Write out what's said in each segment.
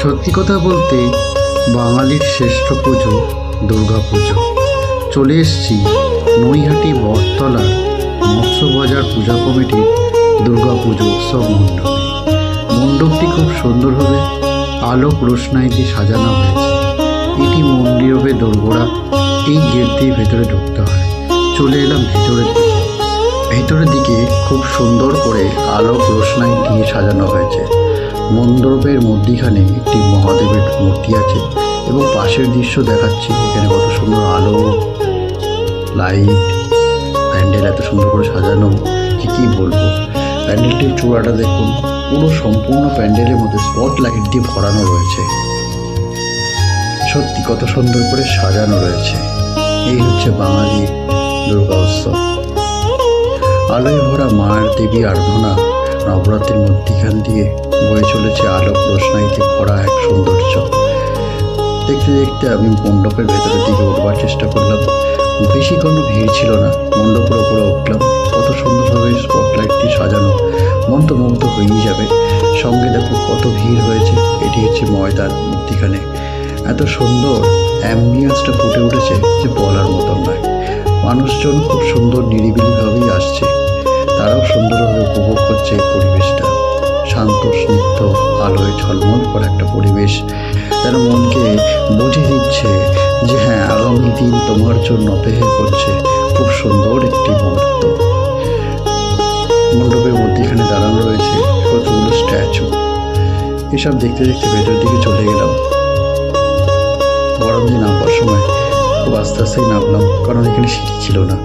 সত্যি কথা বলতে বাঙালির শ্রেষ্ঠ পুজো দুর্গা পুজো। চলে এসেছি নৈহাটি বটতলার মৎস্যবাজার পূজা কমিটির দুর্গা পুজো উৎসব মণ্ডপে। মণ্ডপটি খুব সুন্দরভাবে আলোক রোশনাই দিয়ে সাজানো হয়েছে। এটি মন্দিরে দোরগোড়া, এই গেট দিয়ে ভেতরে ঢুকতে হয়। চলে এলাম ভেতরের দিকে খুব সুন্দর করে আলোক রোশনাই দিয়ে সাজানো হয়েছে। মণ্ডপের মধ্যিখানে একটি মহাদেবের মূর্তি আছে এবং পাশের দৃশ্য দেখাচ্ছি। এখানে কত সুন্দর আলো, লাইট, প্যান্ডেল এত সুন্দর করে সাজানো, কি বলবো। প্যান্ডেলটির চূড়াটা দেখুন, পুরো সম্পূর্ণ প্যান্ডেলের মধ্যে স্পট লাইট দিয়ে ভরানো রয়েছে। সত্যি কত সুন্দর করে সাজানো রয়েছে। এই হচ্ছে বাঙালির দুর্গা উৎসব। আলোয় ভরা মায়ের দেবী আরাধনা নবরাত্রির মধ্যিখান দিয়ে বয়ে চলেছে আলোক রোশনাইতে ভরা এক সৌন্দর্য। দেখতে দেখতে আমি মণ্ডপের ভেতরের দিকে উঠবার চেষ্টা করলাম। বেশি কোনো ভিড় ছিল না। মণ্ডপের ওপরে উঠলাম। কত সুন্দরভাবে স্পটলাইটটি সাজানো, মন্ত্রমুগ্ধ হয়েই যাবে। সঙ্গে দেখো কত ভিড় হয়েছে। এটি হচ্ছে ময়দান, মধ্যিখানে এত সুন্দর অ্যাম্বিয়েন্সটা ফুটে উঠেছে যে বলার মতন নয়। মানুষজন খুব সুন্দর নিরিবিলিভাবেই আসছে। তারাও সুন্দরভাবে উপভোগ করছে এই পরিবেশটা। শান্ত স্নিগ্ধ আলোয় ঝলমল করা একটা পরিবেশ যেন মনকে বুঝিয়ে দিচ্ছে যে হ্যাঁ, আগামী দিন তোমার জন্য অপেক্ষা করছে। খুব সুন্দর একটি মুহূর্ত। মণ্ডপের মধ্যেখানে দাঁড়ানো রয়েছে কতগুলো স্ট্যাচু। এসব দেখতে দেখতে ভেতর দিকে চলে গেলাম। গরম দিন নামবার সময় খুব আস্তে আস্তেই নামলাম, কারণ এখানে সিঁড়ি ছিল না।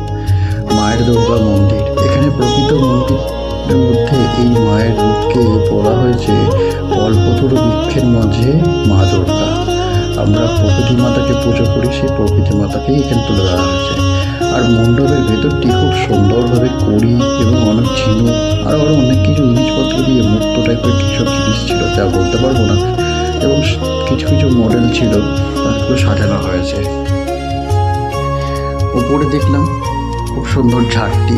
মায়ের দুর্গা মন্দির, এখানে প্রকৃত মন্দিরের মধ্যে এই মায়ের রূপকে বলা হয়েছে কল্পতরু বৃক্ষের মাঝে মা দুর্গা। আমরা প্রকৃতি মাতাকে পুজো করি, সেই প্রকৃতি মাতাকেই এখানে তুলে ধরা হয়েছে। আর মণ্ডপের ভেতরটি খুব সুন্দরভাবে কড়ি এবং অনেক ঝিনুক আরও অনেক কিছু জিনিসপত্র দিয়ে মুক্ত টাইপের কীসব জিনিস ছিল যা বলতে পারবো না, এবং কিছু কিছু মডেল ছিল তাগুলো সাজানো হয়েছে। উপরে দেখলাম খুব সুন্দর ঝাড়টি,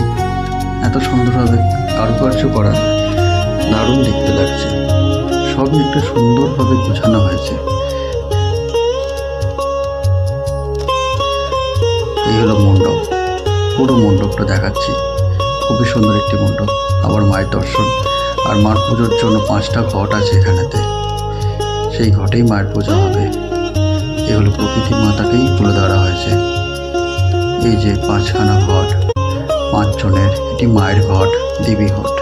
এত সুন্দরভাবে কারুকার্য করা, দারুণ দেখতে লাগছে। সবই একটা সুন্দরভাবে গোছানো হয়েছে। এই হলো মণ্ডপ, পুরো মণ্ডপটা দেখাচ্ছি। খুবই সুন্দর একটি মণ্ডপ। আবার মায়ের দর্শন আর মার পুজোর জন্য 5টা ঘট আছে এখানেতে। সেই ঘটেই মায়ের পুজো হবে। এ হলো প্রকৃতি মাতাকেই তুলে ধরা হয়েছে। এই যে 5খানা ঘট, 5 জনের, এটি মায়ের ঘট, দেবী ঘট।